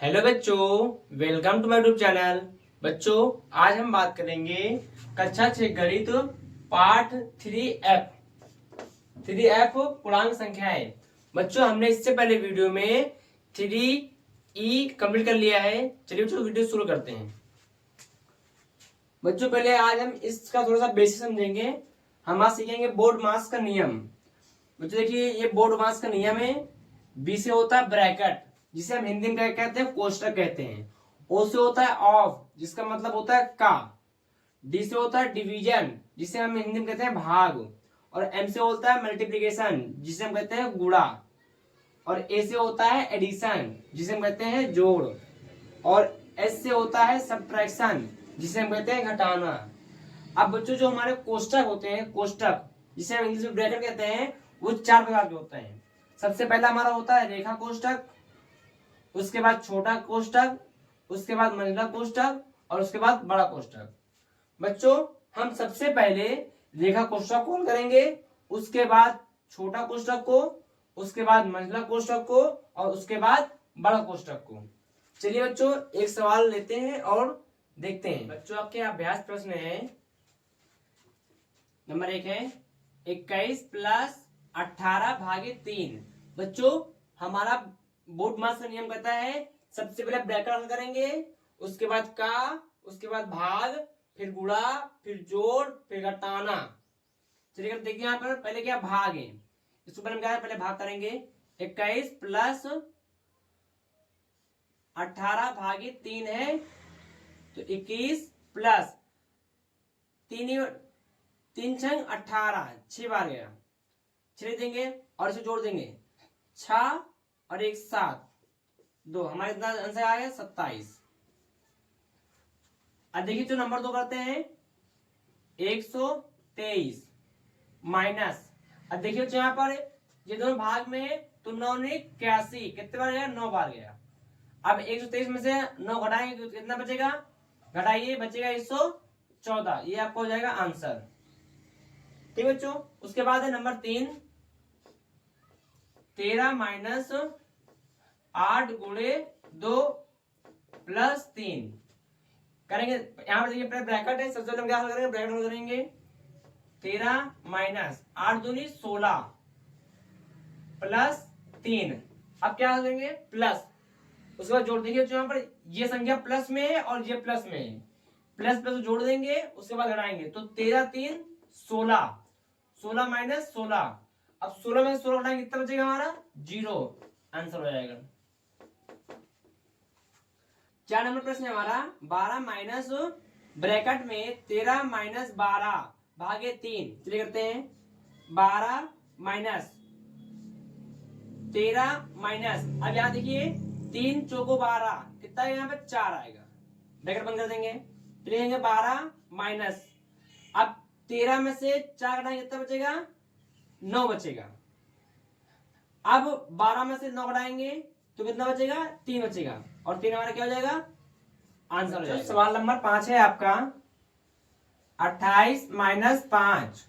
Hello बच्चों, welcome to my YouTube channel. बच्चों, आज हम बात करेंगे कक्षा 6 गणित पार्ट 3F पूर्णांक संख्याएं। बच्चों, हमने इससे पहले वीडियो में 3E कंप्लीट कर लिया है। चलिए बच्चों, वीडियो शुरू करते हैं। बच्चों, पहले आज हम इसका थोड़ा सा बेसिक समझेंगे। हम आज सीखेंगे बोर्ड मास का नियम। बच्चों देखिए, ये बोर्ड मास का नियम है। बी से होता है ब्रैकेट, जिसे हम हिंदी में क्या कहते हैं, कोष्टक कहते हैं। ओ से होता है ऑफ, जिसका मतलब होता है का। डी से होता है डिवीजन, जिसे हम हिंदी में कहते हैं भाग। और एम से होता है मल्टीप्लीकेशन, जिसे हम कहते हैं गुणा। और ए से होता है एडिशन, जिसे हम कहते हैं जोड़। और एस से होता है सब्ट्रैक्शन, जिसे हम कहते हैं घटाना। अब बच्चों, जो हमारे कोष्टक होते हैं, कोष्टक जिसे हम इंग्लिश में ब्रैकेट कहते हैं, वो चार प्रकार के होते हैं। सबसे पहला हमारा होता है रेखा कोष्टक, उसके बाद छोटा कोष्टक, उसके बाद मंझला कोष्टक, और उसके बाद बड़ा कोष्टक। बच्चों, हम सबसे पहले रेखा कोष्टक को करेंगे, उसके बाद छोटा कोष्टक को, उसके बाद मंझला कोष्टक को, और उसके बाद बड़ा कोष्टक को। चलिए बच्चों, एक सवाल लेते हैं और देखते हैं। बच्चों, आपके अभ्यास प्रश्न है। नंबर 1 है 21 प्लस 18 भागे 3। बच्चों, हमारा बोर्ड मास का नियम कहता है सबसे पहले ब्रैकेट हल करेंगे, उसके बाद का, उसके बाद भाग, फिर गुणा, फिर जोड़, फिर घटाना। चलिए देखिए, यहाँ पर पहले क्या भाग है, इसको पहले हम क्या है, पहले भाग करेंगे। 21 प्लस 18 भागे 3 है, तो 21 प्लस 3 छंग 18, 6 बार गया, 6 देंगे और इसे जोड़ देंगे, 6 और 1 7, 2, हमारे इतना आंसर आ गया 27। अब देखिए, जो नंबर 2 करते हैं 123 माइनस। अब देखिए बच्चों, यहाँ पर ये दोनों भाग में है, तो 9 ने 81, कितने बार गया, 9 बार गया। अब 123 में से 9 घटाएंगे तो कितना बचेगा, घटाइए, बचेगा 114। ये आपको हो जाएगा आंसर। ठीक बच्चों, उसके बाद है नंबर 3, 13 माइनस 8 गुणे 2 प्लस 3 करेंगे। यहां पर देखिए ब्रैकेट है, सबसे पहले हम क्या हल करेंगे, ब्रैकेट हल करेंगे। 13 माइनस 8 दूनी 16 प्लस 3। अब क्या हल करेंगे, प्लस, उसके बाद जोड़ देंगे। जो यहाँ पर ये संख्या प्लस में है और ये प्लस में है, प्लस प्लस जोड़ देंगे, उसके बाद घटाएंगे, तो 13 3 16, 16 माइनस 16। अब 16 में 16 घटाएंगे, कितना बचेगा हमारा, 0। आंसर हो जाएगा। 4 नंबर प्रश्न है हमारा 12 माइनस ब्रैकेट में 13 माइनस 12 भागे 3। चलिए करते हैं, 12 माइनस 13 माइनस, अब यहां देखिए 3 चौको 12, कितना है यहाँ पे, 4 आएगा। ब्रैकेट बंद कर देंगे, तो लिखेंगे 12 माइनस, अब 13 में से 4 घटाएंगे, कितना बचेगा, 9 बचेगा। अब 12 में से 9 घटाएंगे तो कितना बचेगा, 3 बचेगा, और 3 हमारा क्या हो जाएगा, आंसर हो जाएगा। सवाल नंबर 5 है आपका, 28 माइनस 5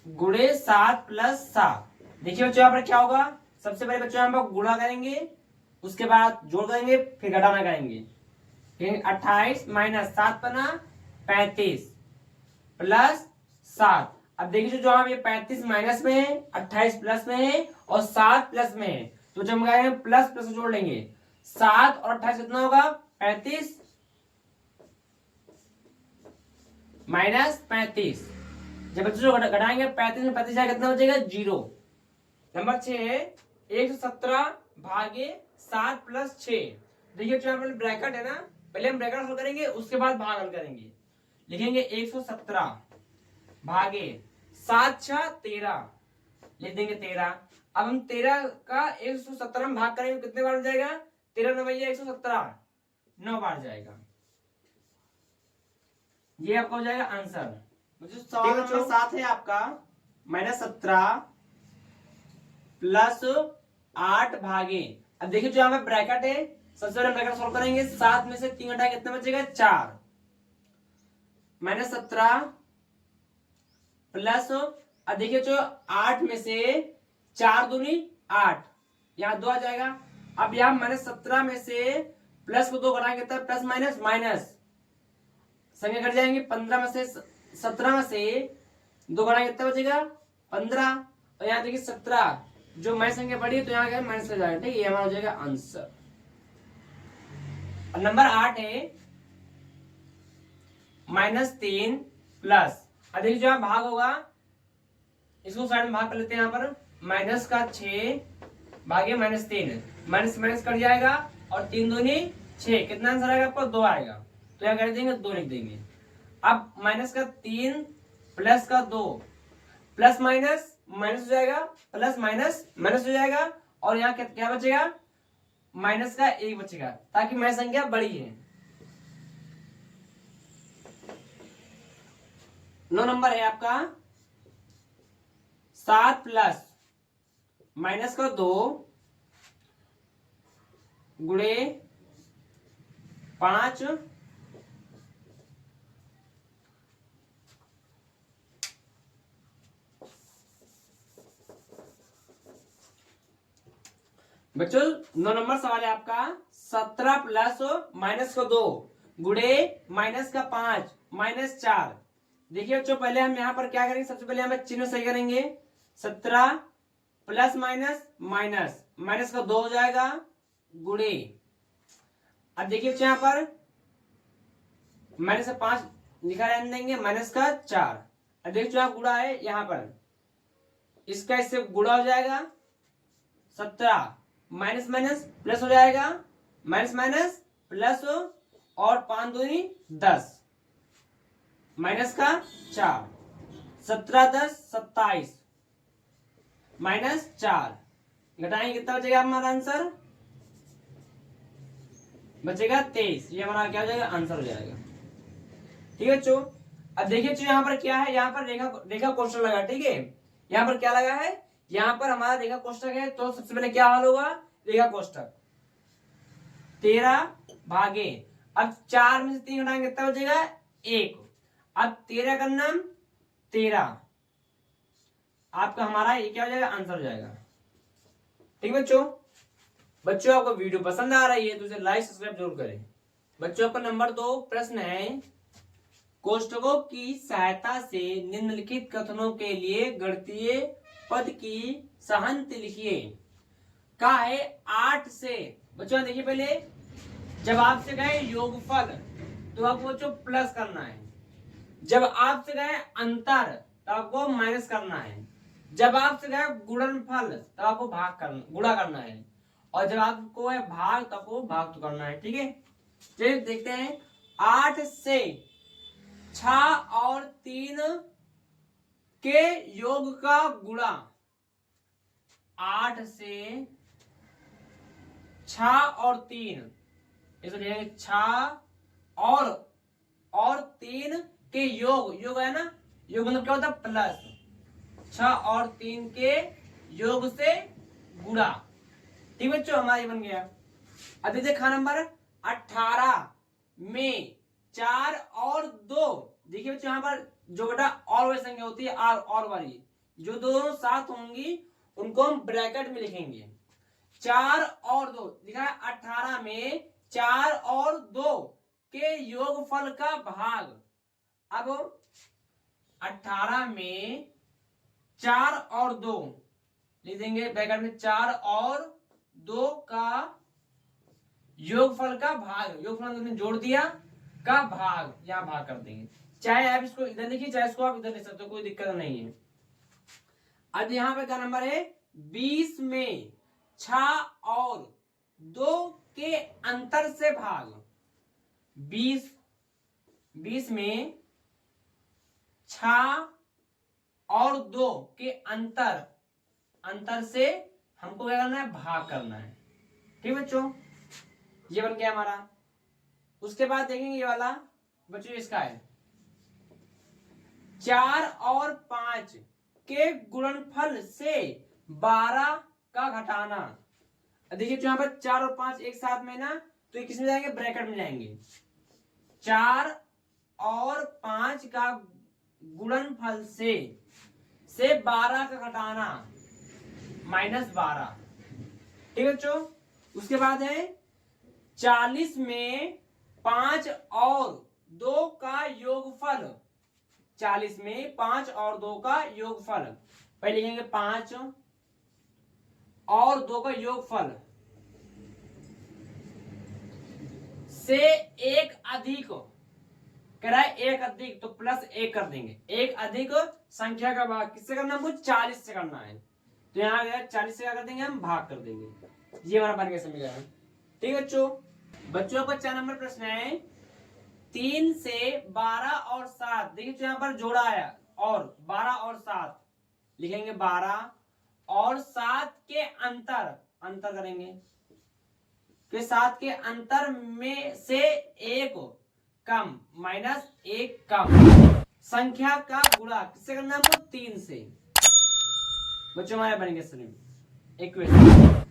गुणे 7 प्लस 7। देखिए बच्चों, यहाँ पर क्या होगा, सबसे पहले बच्चों यहाँ पर गुणा करेंगे, उसके बाद जोड़ करेंगे, फिर घटाना करेंगे। 28 माइनस 7 बना 35 प्लस 7। अब देखिए, जो हम ये 35 माइनस में है, 28 प्लस में है, और 7 प्लस में है, तो जब हम प्लस प्लस जोड़ लेंगे, 7 और 28 कितना होगा, 35 माइनस 35। जब बच्चों घटाएंगे 35 में 35 जाएगा, कितना बचेगा, 0। नंबर 6 है 117 भागे 7 प्लस 6। देखिए, जो यहाँ ब्रैकेट है ना, पहले हम ब्रैकेट हल करेंगे, उसके बाद भाग हल करेंगे। लिखेंगे 117 भागे 7 6 13, लिख देंगे 13। अब हम 13 का 117 में भाग करेंगे, कितने बार हो जाएगा, 13 9 117, 9 बार जाएगा। ये आपका हो जाएगा आंसर। सवाल नंबर 7 है आपका, -17 प्लस 8 भागे। अब देखिए, जो यहाँ पे ब्रैकेट है, सबसे पहले ब्रैकेट सॉल्व करेंगे, 7 में से 3 घटाएंगे, कितना बचेगा, 4। -17 प्लस, अब देखिए जो 8 में से 4 दूनी 8, यहाँ 2 आ जाएगा, अब यहाँ -17 में से प्लस को 2 घटाएंगे कितना, प्लस माइनस माइनस, संख्या घट जाएंगे। 15 में से 17 में से 2 घटाएंगे कितना बचेगा, 15। और यहाँ देखिए 17, जो मैं संख्या बढ़ी तो यहाँ माइनस हो जाएगा। ठीक है, ये हमारा हो जाएगा आंसर। नंबर 8 है -3 प्लस, अब देखिए जो यहाँ भाग होगा इसको साइड में भाग कर लेते हैं। यहाँ पर माइनस का 6 भागे -3, माइनस माइनस कट जाएगा और 3 दूनी 6, कितना आंसर आएगा आपको, 2 आएगा। तो यहाँ कर देंगे 2 लिख देंगे। अब माइनस का 3 प्लस का 2, प्लस माइनस माइनस हो जाएगा, प्लस माइनस माइनस हो जाएगा, और यहाँ क्या बचेगा, माइनस का 1 बचेगा, ताकि मैं संख्या बड़ी है। 9 नंबर है आपका 7 प्लस माइनस का 2 गुणे 5 बच्चों 9 नंबर सवाल है आपका 17 प्लस माइनस का 2 गुणे माइनस का 5 माइनस 4। देखिए बच्चों पहले हम यहाँ पर क्या करेंगे, सबसे पहले हम चिन्ह सही करेंगे। 17 प्लस माइनस माइनस, माइनस का 2 हो जाएगा गुणे, अब देखिए बच्चों यहाँ पर माइनस का 5 लिखा रहने देंगे, माइनस का 4। अब देखिए जो गुणा है यहाँ पर, इसका इससे गुणा हो जाएगा 17, माइनस माइनस प्लस हो जाएगा, माइनस माइनस प्लस और 5 दूनी 10, माइनस का 4, 17 10 27 माइनस 4, घटाएंगे कितना बचेगा हमारा आंसर, बचेगा 23। ये हमारा क्या हो जाएगा, आंसर हो जाएगा। ठीक है बच्चों, अब देखिए बच्चों यहाँ पर क्या है, यहाँ पर रेखा कोष्ठक लगा। ठीक है, यहाँ पर क्या लगा है, यहाँ पर हमारा रेखा कोष्ठक है। तो सबसे पहले क्या हल होगा, रेखा कोष्ठक 13 भागे, अब 4 में से 3 घटाएंगे कितना बचेगा, 1। अब 13 का नाम 13, आपका हमारा ये क्या हो जाएगा, आंसर हो जाएगा। ठीक है बच्चों आपको वीडियो पसंद आ रही है तो इसे लाइक सब्सक्राइब जरूर करें। बच्चों आपका नंबर 2 प्रश्न है, कोष्ठकों की सहायता से निम्नलिखित कथनों के लिए गणितीय पद की सहांति लिखिए। का है 8 से, बच्चों देखिए पहले जब आपसे कहे योगफल तो आपको बच्चों प्लस करना है, जब आपसे कहे अंतर तो आपको माइनस करना है, जब आपसे कहे गुणनफल तो आपको गुणा करना है, और जब आपको है भाग तो आपको भाग तो करना है। ठीक है, चलिए देखते हैं। 8 से 6 और 3 के योग का गुणा, 8 से 6 और 3, इसको लिखेंगे 6 और 3 के योग है ना, योग मतलब क्या होता है, प्लस 6 और 3 के योग से गुणा। ठीक बच्चों, हमारा ये बन गया। अभी देखा नंबर 18 में 4 और 2, देखिए बच्चों यहाँ पर जो बेटा और वाली संख्या होती है और वाली, जो दोनों साथ होंगी उनको हम ब्रैकेट में लिखेंगे। 4 और 2 लिखा है 18 में 4 और 2 के योगफल का भाग। अब 18 में 4 और 2 लिख देंगे ब्रैकेट में, 4 और 2 का योगफल का भाग, योगफल हमने जोड़ दिया का भाग, यहां भाग कर देंगे। चाहे आप इसको इधर लिखिए, चाहे इसको आप इधर लिख सकते हो, कोई दिक्कत नहीं है। अब यहां पे क्या नंबर है, 20 में 6 और 2 के अंतर से भाग। 20 में 6 और 2 के अंतर से हमको क्या करना है, भाग करना है। ठीक बच्चों, ये बन गया हमारा। उसके बाद देखेंगे ये वाला बच्चों, इसका है 4 और 5 के गुणनफल से 12 का घटाना। देखिए यहाँ पर 4 और 5 एक साथ में ना, तो ये किस में जाएंगे, ब्रैकेट में जाएंगे। 4 और 5 का गुणनफल से 12 का घटाना -12। ठीक है बच्चों, उसके बाद है 40 में 5 और 2 का योगफल। 40 में 5 और 2 का योगफल। पहले लिखेंगे 5 और 2 का योगफल से एक अधिक, कह रहा है एक अधिक, तो प्लस 1 कर देंगे। एक अधिक संख्या का भाग किससे करना है हमको? 40 से करना है। तो यहाँ गया 40 से क्या कर देंगे हम? भाग कर देंगे। ये हमारा बन गया समीकरण। ठीक है बच्चों। बच्चों का 4 नंबर प्रश्न है 3 से 12 और 7। देखिए यहाँ पर जोड़ा आया और 12 और 7 लिखेंगे 12 और 7 के अंतर करेंगे कि 7 के अंतर में से एक कम माइनस 1 कम संख्या का गुणा किससे करना है हमको? 3 से। बच्चों हमारे बनेंगे इक्वेशन।